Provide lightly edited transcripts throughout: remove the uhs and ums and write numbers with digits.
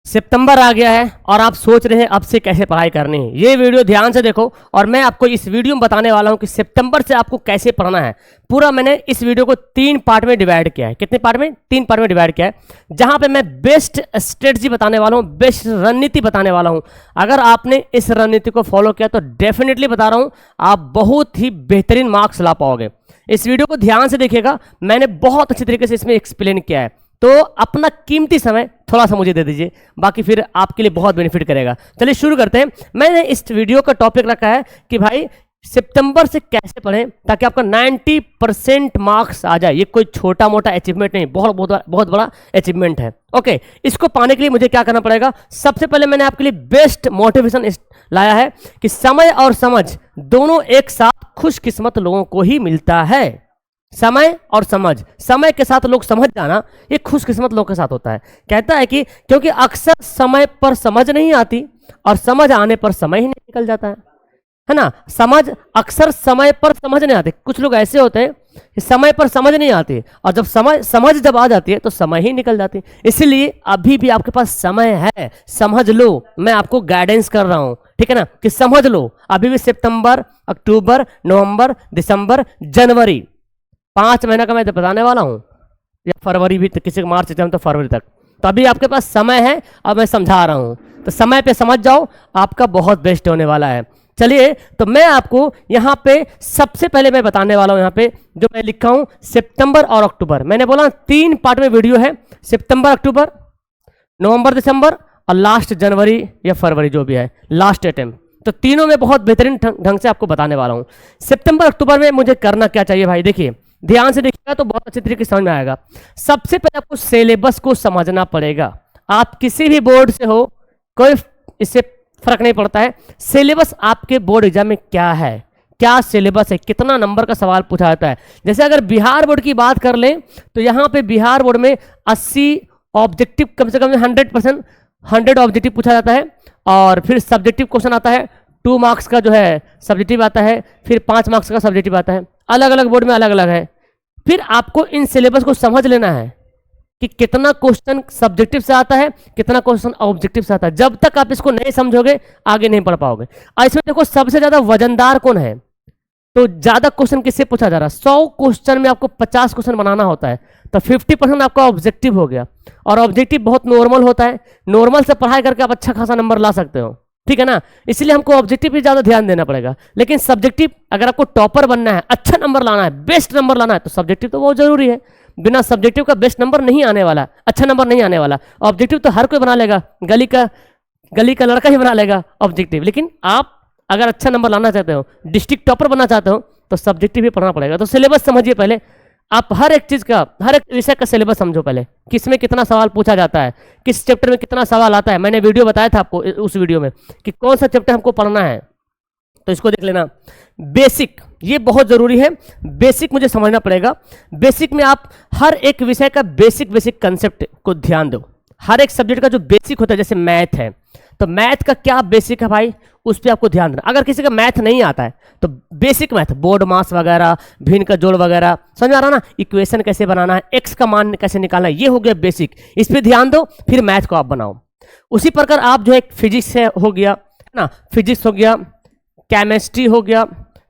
सितंबर आ गया है और आप सोच रहे हैं अब से कैसे पढ़ाई करनी है। ये वीडियो ध्यान से देखो और मैं आपको इस वीडियो में बताने वाला हूं कि सितंबर से आपको कैसे पढ़ना है। पूरा मैंने इस वीडियो को 3 पार्ट में डिवाइड किया है। कितने पार्ट में? 3 पार्ट में डिवाइड किया है, जहां पे मैं बेस्ट स्ट्रेटजी बताने वाला हूं, बेस्ट रणनीति बताने वाला हूं। अगर आपने इस रणनीति को फॉलो किया तो डेफिनेटली बता रहा हूं आप बहुत ही बेहतरीन मार्क्स ला पाओगे। इस वीडियो को ध्यान से देखिएगा, मैंने बहुत अच्छी तरीके से इसमें एक्सप्लेन किया है। तो अपना कीमती समय थोड़ा सा मुझे दे दीजिए, बाकी फिर आपके लिए बहुत बेनिफिट करेगा। चलिए शुरू करते हैं। मैंने इस वीडियो का टॉपिक रखा है कि भाई सितंबर से कैसे पढ़ें ताकि आपका 90% मार्क्स आ जाए। ये कोई छोटा मोटा अचीवमेंट नहीं, बहुत बड़ा अचीवमेंट है। ओके, इसको पाने के लिए मुझे क्या करना पड़ेगा? सबसे पहले मैंने आपके लिए बेस्ट मोटिवेशन लाया है कि समय और समझ दोनों एक साथ खुशकिस्मत लोगों को ही मिलता है। समय और समझ, समय के साथ लोग समझ जाना, ये खुशकिस्मत लोग के साथ होता है। कहता है कि क्योंकि अक्सर समय पर समझ नहीं आती और समझ आने पर समय ही निकल जाता है ना। समझ अक्सर समय पर समझ नहीं आती। कुछ लोग ऐसे होते हैं कि समय पर समझ नहीं आती और जब समझ जब आ जाती है तो समय ही निकल जाती है। इसलिए अभी भी आपके पास समय है, समझ लो। मैं आपको गाइडेंस कर रहा हूं, ठीक है ना, कि समझ लो। अभी भी सितंबर, अक्टूबर, नवंबर, दिसंबर, जनवरी, 5 महीना का मैं बताने वाला हूं, या फरवरी भी, तो किसी को मार्च तो फरवरी तक, तो अभी आपके पास समय है और मैं समझा रहा हूं। तो समय पे समझ जाओ, आपका बहुत बेस्ट होने वाला है। चलिए, तो मैं आपको यहां पे सबसे पहले मैं बताने वाला हूं, यहां पे जो मैं लिखा हूं सितंबर और अक्टूबर। मैंने बोला 3 पार्ट में वीडियो है, सितंबर, अक्टूबर, नवंबर, दिसंबर और लास्ट जनवरी या फरवरी, जो भी है लास्ट अटेम्प्ट। तो तीनों में बहुत बेहतरीन ढंग से आपको बताने वाला हूं। सितंबर अक्टूबर में मुझे करना क्या चाहिए भाई? देखिए, ध्यान से देखिएगा तो बहुत अच्छे तरीके से समझ में आएगा। सबसे पहले आपको सिलेबस को समझना पड़ेगा। आप किसी भी बोर्ड से हो, कोई इससे फर्क नहीं पड़ता है। सिलेबस आपके बोर्ड एग्जाम में क्या है, क्या सिलेबस है, कितना नंबर का सवाल पूछा जाता है। जैसे अगर बिहार बोर्ड की बात कर लें तो यहाँ पे बिहार बोर्ड में 80 ऑब्जेक्टिव, कम से कम 100% 100 ऑब्जेक्टिव पूछा जाता है। और फिर सब्जेक्टिव क्वेश्चन आता है, 2 मार्क्स का जो है सब्जेक्टिव आता है, फिर 5 मार्क्स का सब्जेक्टिव आता है। अलग अलग बोर्ड में अलग अलग है। फिर आपको इन सिलेबस को समझ लेना है कि कितना क्वेश्चन सब्जेक्टिव से आता है, कितना क्वेश्चन ऑब्जेक्टिव से आता है। जब तक आप इसको नहीं समझोगे आगे नहीं पढ़ पाओगे। और इसमें देखो सबसे ज्यादा वजनदार कौन है, तो ज्यादा क्वेश्चन किससे पूछा जा रहा है? 100 क्वेश्चन में आपको 50 क्वेश्चन बनाना होता है, तो 50% आपका ऑब्जेक्टिव हो गया। और ऑब्जेक्टिव बहुत नॉर्मल होता है, नॉर्मल से पढ़ाई करके आप अच्छा खासा नंबर ला सकते हो, ठीक है ना। इसलिए हमको ऑब्जेक्टिव पे ज्यादा ध्यान देना पड़ेगा। लेकिन सब्जेक्टिव, अगर आपको टॉपर बनना है, अच्छा नंबर लाना है, बेस्ट नंबर लाना है, तो सब्जेक्टिव तो बहुत जरूरी है। बिना सब्जेक्टिव का बेस्ट नंबर नहीं आने वाला, अच्छा नंबर नहीं आने वाला। ऑब्जेक्टिव तो हर कोई बना लेगा, गली का लड़का ही बना लेगा ऑब्जेक्टिव। लेकिन आप अगर अच्छा नंबर लाना चाहते हो, डिस्ट्रिक्ट टॉपर बनना चाहते हो, तो सब्जेक्टिव भी पढ़ना पड़ेगा। तो सिलेबस समझिए पहले। आप हर एक चीज का, हर एक विषय का सिलेबस समझो पहले, किसमें कितना सवाल पूछा जाता है, किस चैप्टर में कितना सवाल आता है। मैंने वीडियो बताया था आपको उस वीडियो में कि कौन सा चैप्टर हमको पढ़ना है, तो इसको देख लेना। बेसिक, ये बहुत जरूरी है। बेसिक मुझे समझना पड़ेगा। बेसिक में आप हर एक विषय का बेसिक कंसेप्ट को ध्यान दो। हर एक सब्जेक्ट का जो बेसिक होता है, जैसे मैथ है, तो मैथ का क्या बेसिक है भाई, उस पर आपको ध्यान देना। अगर किसी का मैथ नहीं आता है तो बेसिक मैथ, बोर्ड मास वगैरह, भिन्न का जोड़ वगैरह, समझ आ रहा ना, इक्वेशन कैसे बनाना है, एक्स का मान कैसे निकालना है, ये हो गया बेसिक। इस पर ध्यान दो, फिर मैथ को आप बनाओ। उसी प्रकार आप जो है फिजिक्स से हो गया, है ना, फिजिक्स हो गया, केमिस्ट्री हो गया,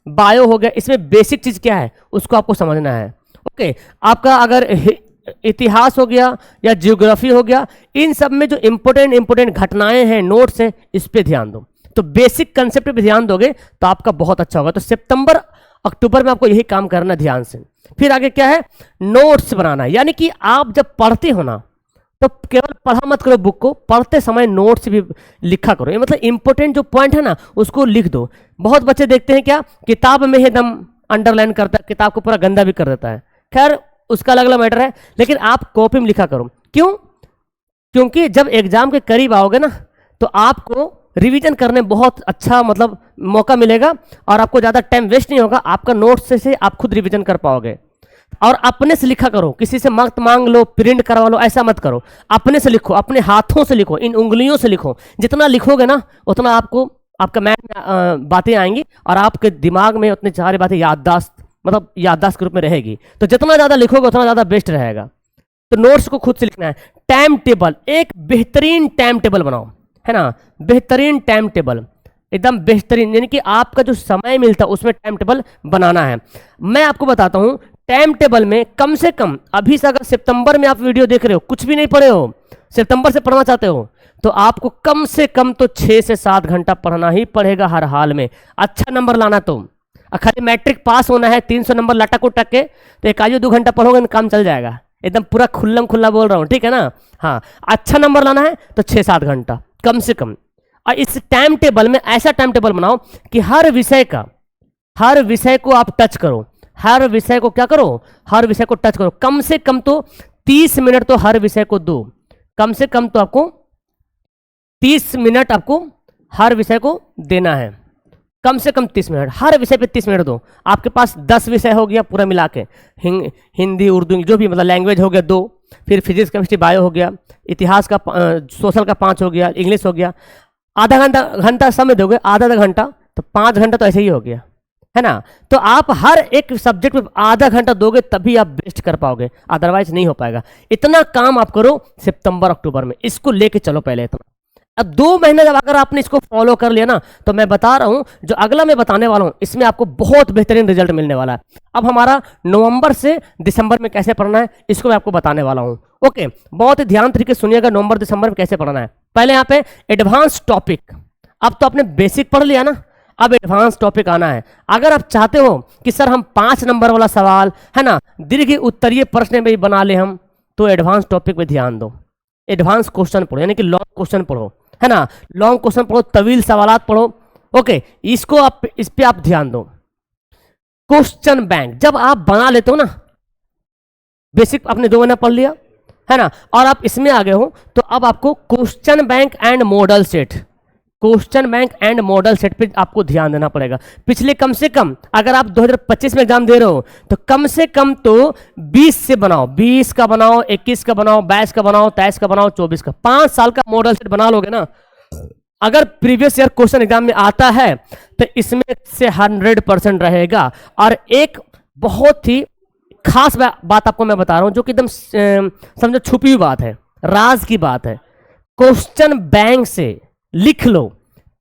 बायो हो गया, इसमें बेसिक चीज क्या है उसको आपको समझना है। ओके, आपका अगर इतिहास हो गया या जियोग्राफी हो गया, इन सब में जो इंपॉर्टेंट घटनाएं हैं, नोट्स हैं, इस पे ध्यान दो। तो बेसिक कंसेप्ट पे ध्यान दोगे तो आपका बहुत अच्छा होगा। तो सितंबर अक्टूबर में आपको यही काम करना ध्यान से। फिर आगे क्या है? नोट्स बनाना। यानी कि आप जब पढ़ते हो ना, तो केवल पढ़ा मत करो बुक को, पढ़ते समय नोट्स भी लिखा करो। ये मतलब इंपॉर्टेंट जो पॉइंट है ना उसको लिख दो। बहुत बच्चे देखते हैं क्या, किताब में ही दम अंडरलाइन करता है, किताब को पूरा गंदा भी कर देता है। खैर उसका अलग अलग मैटर है, लेकिन आप कॉपी में लिखा करो। क्यों? क्योंकि जब एग्जाम के करीब आओगे ना तो आपको रिवीजन करने बहुत अच्छा मतलब मौका मिलेगा और आपको ज़्यादा टाइम वेस्ट नहीं होगा। आपका नोट्स से आप खुद रिवीजन कर पाओगे। और अपने से लिखा करो, किसी से मत मांग लो, प्रिंट करवा लो, ऐसा मत करो। अपने से लिखो, अपने हाथों से लिखो, इन उंगलियों से लिखो। जितना लिखोगे ना उतना आपको आपका माइंड में बातें आएंगी और आपके दिमाग में उतनी सारी बातें याददाश्त के रूप में रहेगी। तो जितना ज़्यादा लिखोगे उतना ज़्यादा बेस्ट रहेगा। तो नोट्स को खुद से लिखना है। टाइम टेबल, एक बेहतरीन टाइम टेबल बनाओ, है ना, बेहतरीन टाइम टेबल, एकदम बेहतरीन, यानी कि आपका जो समय मिलता है उसमें टाइम टेबल बनाना है। मैं आपको बताता हूं, टाइम टेबल में कम से कम, अभी से अगर सितंबर में आप वीडियो देख रहे हो, कुछ भी नहीं पढ़े हो, सितंबर से पढ़ना चाहते हो, तो आपको कम से कम तो 6 से 7 घंटा पढ़ना ही पड़ेगा हर हाल में, अच्छा नंबर लाना। तो खाली मैट्रिक पास होना है, 300 नंबर लटक उटक के, तो एक आधे 2 घंटा पढ़ोगे ना काम चल जाएगा। एकदम पूरा खुल्लम खुल्ला बोल रहा हूँ, ठीक है ना। हाँ, अच्छा नंबर लाना है तो 6-7 घंटा कम से कम। और इस टाइम टेबल में ऐसा टाइम टेबल बनाओ कि हर विषय को आप टच करो, हर विषय को क्या करो, हर विषय को टच करो। कम से कम तो 30 मिनट तो हर विषय को दो, कम से कम तो आपको 30 मिनट आपको हर विषय को देना है, कम से कम 30 मिनट हर विषय पे 30 मिनट दो। आपके पास 10 विषय हो गया पूरा मिला के, हिंदी उर्दू जो भी मतलब लैंग्वेज हो गया 2, फिर फिजिक्स केमिस्ट्री बायो हो गया, इतिहास का सोशल का 5 हो गया, इंग्लिश हो गया। आधा घंटा समय दोगे, आधा घंटा तो 5 घंटा तो ऐसे ही हो गया, है ना। तो आप हर एक सब्जेक्ट में आधा घंटा दोगे तभी आप बेस्ट कर पाओगे, अदरवाइज नहीं हो पाएगा। इतना काम आप करो सितंबर अक्टूबर में, इसको लेके चलो पहले इतना। अब 2 महीने जब अगर आपने इसको फॉलो कर लिया ना, तो मैं बता रहा हूं जो अगला मैं बताने वाला हूं इसमें आपको बहुत बेहतरीन रिजल्ट मिलने वाला है। अब हमारा नवंबर से दिसंबर में कैसे पढ़ना है इसको मैं आपको बताने वाला हूं। ओके, बहुत ही ध्यान तरीके से सुनिएगा, नवंबर दिसंबर में कैसे पढ़ना है। पहले यहाँ पे एडवांस टॉपिक, अब तो आपने बेसिक पढ़ लिया ना, अब एडवांस टॉपिक आना है। अगर आप चाहते हो कि सर हम 5 नंबर वाला सवाल, है ना, दीर्घ उत्तरीय प्रश्न में ही बना ले हम, तो एडवांस टॉपिक पे ध्यान दो। एडवांस क्वेश्चन पढ़ो, यानी कि लॉन्ग क्वेश्चन पढ़ो, है ना, लॉन्ग क्वेश्चन पढ़ो, तवील सवालात पढ़ो। ओके, इसको आप, इस पे आप ध्यान दो। क्वेश्चन बैंक जब आप बना लेते हो ना, बेसिक आपने 2 महीना पढ़ लिया, है ना, और आप इसमें आ गए हो, तो अब आपको question bank and model set, question bank and model set पे आपको ध्यान देना पड़ेगा। पिछले कम से कम, अगर आप 2025 में एग्जाम दे रहे हो तो कम से कम तो 20 से बनाओ, 20 का बनाओ, 21 का बनाओ, 22 का बनाओ, 23 का बनाओ, 24 का, 5 साल का मॉडल सेट बना लोगे ना। अगर प्रीवियस ईयर क्वेश्चन एग्जाम में आता है तो इसमें से 100% रहेगा। और एक बहुत ही खास बात आपको मैं बता रहा हूं, जो कि एकदम समझो छुपी हुई बात है, राज की बात है। क्वेश्चन बैंक से लिख लो,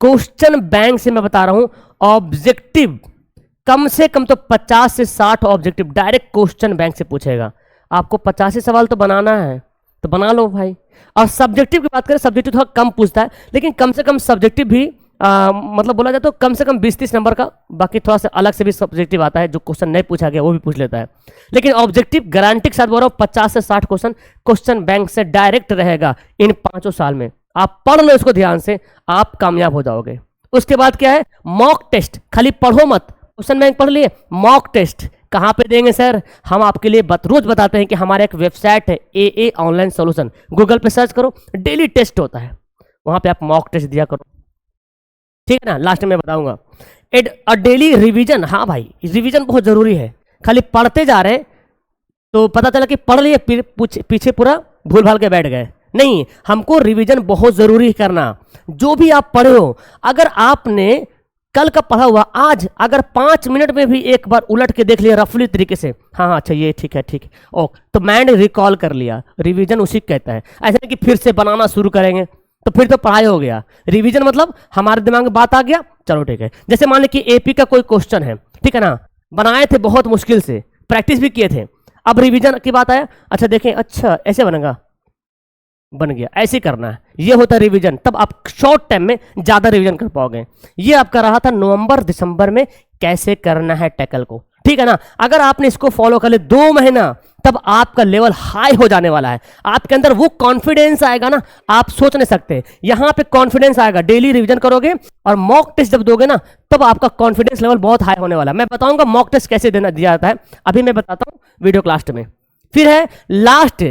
क्वेश्चन बैंक से मैं बता रहा हूं, ऑब्जेक्टिव कम से कम तो 50 से 60 ऑब्जेक्टिव डायरेक्ट क्वेश्चन बैंक से पूछेगा। आपको 85 सवाल तो बनाना है, तो बना लो भाई। और सब्जेक्टिव की बात करें, सब्जेक्टिव थोड़ा कम पूछता है, लेकिन कम से कम सब्जेक्टिव भी मतलब बोला जाए तो कम से कम 20-30 नंबर का, बाकी थोड़ा सा अलग से भी सब्जेक्टिव आता है जो क्वेश्चन नहीं पूछा गया वो भी पूछ लेता है। लेकिन ऑब्जेक्टिव गारंटी के साथ बोल रहा हूँ 50 से 60 क्वेश्चन क्वेश्चन बैंक से डायरेक्ट रहेगा इन 5 साल में। आप पढ़ लो इसको ध्यान से, आप कामयाब हो जाओगे। उसके बाद क्या है, मॉक टेस्ट। खाली पढ़ो मत, क्वेश्चन बैंक पढ़ लिए, मॉक टेस्ट कहाँ पे देंगे सर, हम आपके लिए रोज बताते हैं कि हमारा एक वेबसाइट है AA ऑनलाइन सोल्यूशन, गूगल पे सर्च करो, डेली टेस्ट होता है, वहां पे आप मॉक टेस्ट दिया करो, ठीक है ना। लास्ट में बताऊंगा डेली रिवीजन। हाँ भाई, रिवीजन बहुत जरूरी है। खाली पढ़ते जा रहे तो पता चला कि पढ़ लिए पीछे पूरा भूल भाल के बैठ गए, नहीं, हमको रिवीजन बहुत जरूरी करना। जो भी आप पढ़े हो, अगर आपने कल का पढ़ा हुआ आज अगर 5 मिनट में भी एक बार उलट के देख लिया रफली तरीके से, हाँ हाँ अच्छा ये ठीक है ठीक है, ओ तो माइंड रिकॉल कर लिया, रिवीजन उसी कहता है। ऐसा नहीं कि फिर से बनाना शुरू करेंगे तो फिर तो पढ़ाई हो गया। रिवीजन मतलब हमारे दिमाग में बात आ गया, चलो ठीक है। जैसे मान ली कि AP का कोई क्वेश्चन है, ठीक है ना, बनाए थे बहुत मुश्किल से, प्रैक्टिस भी किए थे, अब रिवीजन की बात आया, अच्छा देखें, अच्छा ऐसे बनेगा, बन गया, ऐसे करना है, ये होता है रिवीजन। तब आप शॉर्ट टाइम में ज्यादा रिवीजन कर पाओगे। ये आपका रहा था नवंबर दिसंबर में कैसे करना है टैकल को, ठीक है ना। अगर आपने इसको फॉलो कर ले 2 महीना, तब आपका लेवल हाई हो जाने वाला है। आपके अंदर वो कॉन्फिडेंस आएगा ना, आप सोच नहीं सकते। यहां पे कॉन्फिडेंस आएगा, डेली रिवीजन करोगे और मॉक टेस्ट जब दोगे ना, तब आपका कॉन्फिडेंस लेवल बहुत हाई होने वाला है। मैं बताऊंगा मॉक टेस्ट कैसे दिया जाता है, अभी मैं बताता हूं वीडियो क्लास में। फिर है लास्ट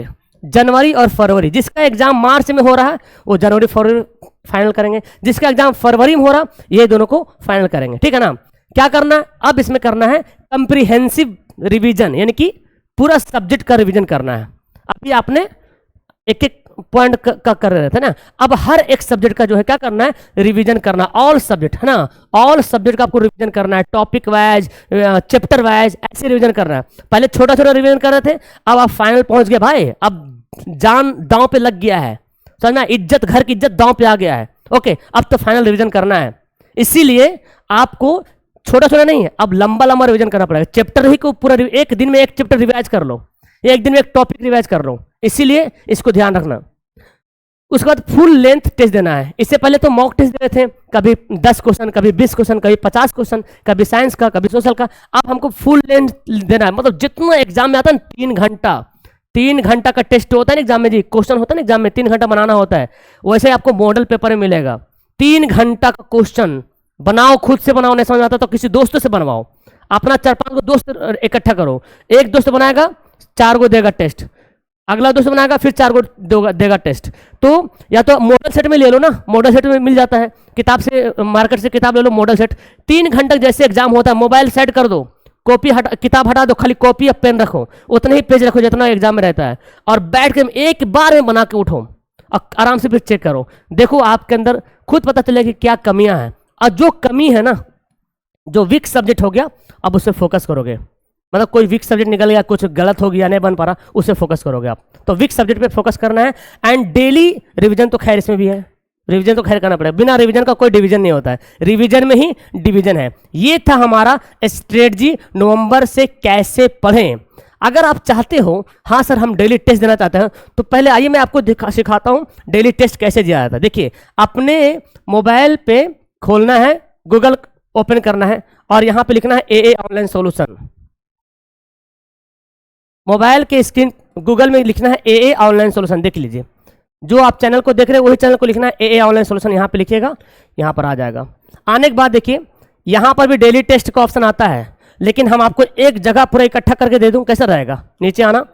जनवरी और फरवरी, जिसका एग्जाम मार्च में हो रहा है वो जनवरी फरवरी फाइनल करेंगे, जिसका एग्जाम फरवरी में हो रहा ये दोनों को फाइनल करेंगे, ठीक है ना। क्या करना है अब इसमें, करना है कंप्रीहेंसिव रिवीजन, यानी कि पूरा सब्जेक्ट का रिवीजन करना है। अभी आपने एक एक पॉइंट का कर रहे थे ना। अब हर एक सब्जेक्ट का जो है क्या करना है, रिवीजन करना, ऑल सब्जेक्ट है ना, ऑल सब्जेक्ट का आपको रिवीजन करना है, टॉपिक वाइज, चैप्टर वाइज, ऐसे रिवीजन करना है। पहले छोटा छोटा रिवीजन कर रहे थे, अब आप फाइनल पहुंच गए भाई, अब जान दांव पे लग गया है, समझना, इज्जत, घर की इज्जत दांव पे आ गया है। ओके, अब तो फाइनल रिवीजन करना है, इसीलिए आपको छोटा छोटा नहीं है, अब लंबा लंबा रिवीजन करना पड़ेगा। चैप्टर ही को पूरा एक दिन में एक चैप्टर रिवाइज कर लो, एक दिन में एक टॉपिक रिवाइज कर लो, इसीलिए इसको ध्यान रखना। उसके बाद फुल लेंथ टेस्ट देना है। इससे पहले तो मॉक टेस्ट दे रहे थे, कभी 10 क्वेश्चन, कभी 20 क्वेश्चन, कभी 50 क्वेश्चन, कभी साइंस का, कभी सोशल का। अब हमको फुल लेंथ देना है, मतलब जितना एग्जाम में आता है 3 घंटा का टेस्ट होता है ना एग्जाम में जी, क्वेश्चन होता है ना एग्जाम में, 3 घंटा बनाना होता है, वैसे आपको मॉडल पेपर में मिलेगा। 3 घंटा का क्वेश्चन बनाओ, खुद से बनाओ, नहीं समझ आता तो किसी दोस्तों से बनवाओ, अपना 4-5 को दोस्त इकट्ठा करो, एक दोस्त बनाएगा 4 को देगा टेस्ट, अगला दोस्त बनाएगा फिर 4 को देगा टेस्ट। तो या तो मॉडल सेट में ले लो ना, मॉडल सेट में मिल जाता है, किताब से, मार्केट से किताब ले लो मॉडल सेट। 3 घंटे जैसे एग्जाम होता है, मोबाइल सेट कर दो, कॉपी हटा, किताब हटा दो, खाली कॉपी और पेन रखो, उतने ही पेज रखो जितना एग्जाम में रहता है, और बैठ के एक बार में बना के उठो, आराम से फिर चेक करो, देखो आपके अंदर खुद पता चलेगा कि क्या कमियां हैं। और जो कमी है ना, जो वीक सब्जेक्ट हो गया, अब उससे फोकस करोगे, मतलब कोई वीक सब्जेक्ट निकल गया, कुछ गलत हो गया, नहीं बन पा रहा, उससे फोकस करोगे आप। तो वीक सब्जेक्ट पे फोकस करना है। एंड डेली रिवीजन तो खैर इसमें भी है, रिवीजन तो खैर करना पड़ेगा, बिना रिवीजन का कोई डिवीजन नहीं होता है, रिवीजन में ही डिवीजन है। ये था हमारा स्ट्रेटजी नवंबर से कैसे पढ़ें। अगर आप चाहते हो, हाँ सर हम डेली टेस्ट देना चाहते हैं, तो पहले आइए मैं आपको सिखाता हूँ डेली टेस्ट कैसे दिया जाता है। देखिए, अपने मोबाइल पे खोलना है, गूगल ओपन करना है, और यहां पे लिखना है AA ऑनलाइन सॉल्यूशन। मोबाइल के स्क्रीन गूगल में लिखना है AA ऑनलाइन सॉल्यूशन, देख लीजिए, जो आप चैनल को देख रहे हैं वही चैनल को लिखना है AA ऑनलाइन सॉल्यूशन, यहां पे लिखिएगा, यहां पर आ जाएगा। आने के बाद देखिए, यहां पर भी डेली टेस्ट का ऑप्शन आता है, लेकिन हम आपको एक जगह पूरा इकट्ठा करके दे दूं, कैसा रहेगा। नीचे आना,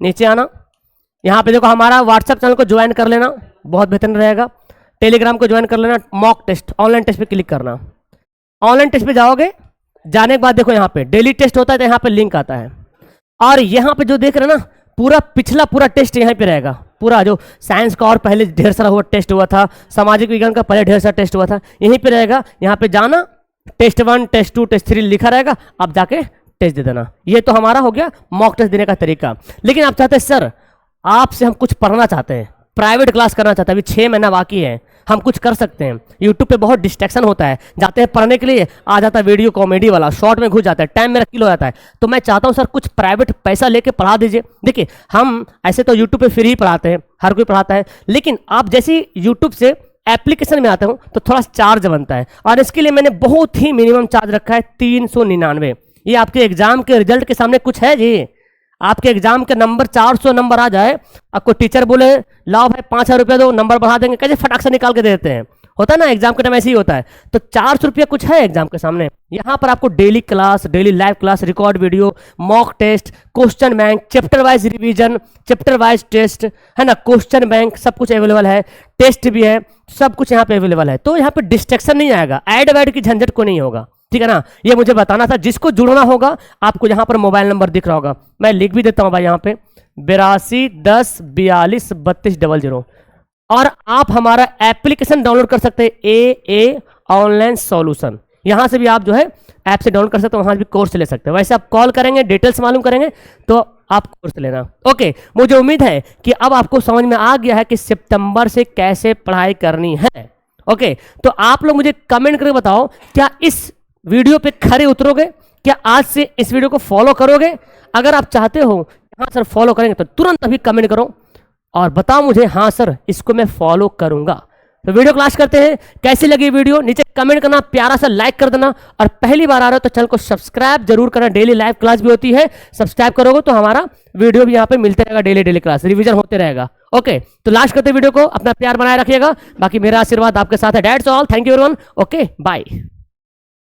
नीचे आना, यहां पे देखो हमारा व्हाट्सएप चैनल को ज्वाइन कर लेना, बहुत बेहतरीन रहेगा। टेलीग्राम को ज्वाइन कर लेना, मॉक टेस्ट ऑनलाइन टेस्ट पे क्लिक करना। ऑनलाइन टेस्ट पे जाओगे, जाने के बाद देखो यहाँ पे डेली टेस्ट होता है, तो यहाँ पे लिंक आता है, और यहाँ पे जो देख रहे हैं ना, पूरा पिछला पूरा टेस्ट यहाँ पे रहेगा, पूरा जो साइंस का और पहले ढेर सारा हुआ टेस्ट हुआ था, सामाजिक विज्ञान का पहले ढेर सारा टेस्ट हुआ था, यहीं पे रहेगा। यहाँ पे जाना, टेस्ट 1, टेस्ट 2, टेस्ट 3 लिखा रहेगा, आप जाके टेस्ट दे देना। ये तो हमारा हो गया मॉक टेस्ट देने का तरीका। लेकिन आप चाहते हैं सर आपसे हम कुछ पढ़ना चाहते हैं, प्राइवेट क्लास करना चाहते हैं, अभी 6 महीना बाकी है, हम कुछ कर सकते हैं। यूट्यूब पे बहुत डिस्ट्रैक्शन होता है, जाते हैं पढ़ने के लिए, आ जाता है वीडियो कॉमेडी वाला, शॉर्ट में घुस जाता है, टाइम मेरा किल हो जाता है। तो मैं चाहता हूं सर कुछ प्राइवेट पैसा लेके पढ़ा दीजिए। देखिए, हम ऐसे तो यूट्यूब पे फ्री ही पढ़ाते हैं, हर कोई पढ़ाता है, लेकिन आप जैसे ही यूट्यूब से एप्लीकेशन में आते हो तो थोड़ा चार्ज बनता है, और इसके लिए मैंने बहुत ही मिनिमम चार्ज रखा है 399। ये आपके एग्जाम के रिजल्ट के सामने कुछ है जी। आपके एग्जाम के नंबर 400 नंबर आ जाए, आपको टीचर बोले लाओ भाई 5000 रुपये दो, नंबर बढ़ा देंगे, कैसे फटाक से निकाल के दे देते हैं, होता है ना एग्जाम के टाइम ऐसे ही होता है। तो 400 रुपये कुछ है एग्जाम के सामने। यहाँ पर आपको daily class, daily live class, record video, mock test, question bank, chapter wise revision, chapter wise test है ना, क्वेश्चन बैंक, सब कुछ अवेलेबल है, टेस्ट भी है, सब कुछ यहाँ पे अवेलेबल है। तो यहाँ पे डिस्ट्रैक्शन नहीं आएगा, ऐड वैड की झंझट को नहीं होगा, ठीक है ना। ये मुझे बताना था। जिसको जुड़ना होगा, आपको यहाँ पर मोबाइल नंबर दिख रहा होगा, मैं लिख भी देता हूँ भाई यहाँ पे 82 10 42 32 00, और आप हमारा एप्लीकेशन डाउनलोड कर सकते हैं AA ऑनलाइन सॉल्यूशन। यहाँ से भी आप जो है ऐप से डाउनलोड कर सकते हो, वहाँ भी कोर्स ले सकते हैं। वैसे आप कॉल करेंगे, डिटेल्स मालूम करेंगे तो आप कोर्स लेना। ओके, मुझे उम्मीद है कि अब आपको समझ में आ गया है कि सितंबर से कैसे पढ़ाई करनी है। ओके, तो आप लोग मुझे कमेंट करके बताओ, क्या इस वीडियो पे खरे उतरोगे, क्या आज से इस वीडियो को फॉलो करोगे। अगर आप चाहते हो हाँ सर फॉलो करेंगे, तो तुरंत अभी कमेंट करो और बताओ मुझे हाँ सर इसको मैं फॉलो करूंगा। तो वीडियो क्लास करते हैं, कैसी लगी वीडियो नीचे कमेंट करना, प्यारा सा लाइक कर देना, और पहली बार आ रहे हो तो चैनल को सब्सक्राइब जरूर करना। डेली लाइव क्लास भी होती है, सब्सक्राइब करोगे तो हमारा वीडियो भी यहाँ पे मिलते रहेगा, डेली क्लास रिवीजन होते रहेगा। ओके, तो लास्ट करते वीडियो को, अपना प्यार बनाए रखिएगा, बाकी मेरा आशीर्वाद आपके साथ है। That's all, thank you everyone, okay bye.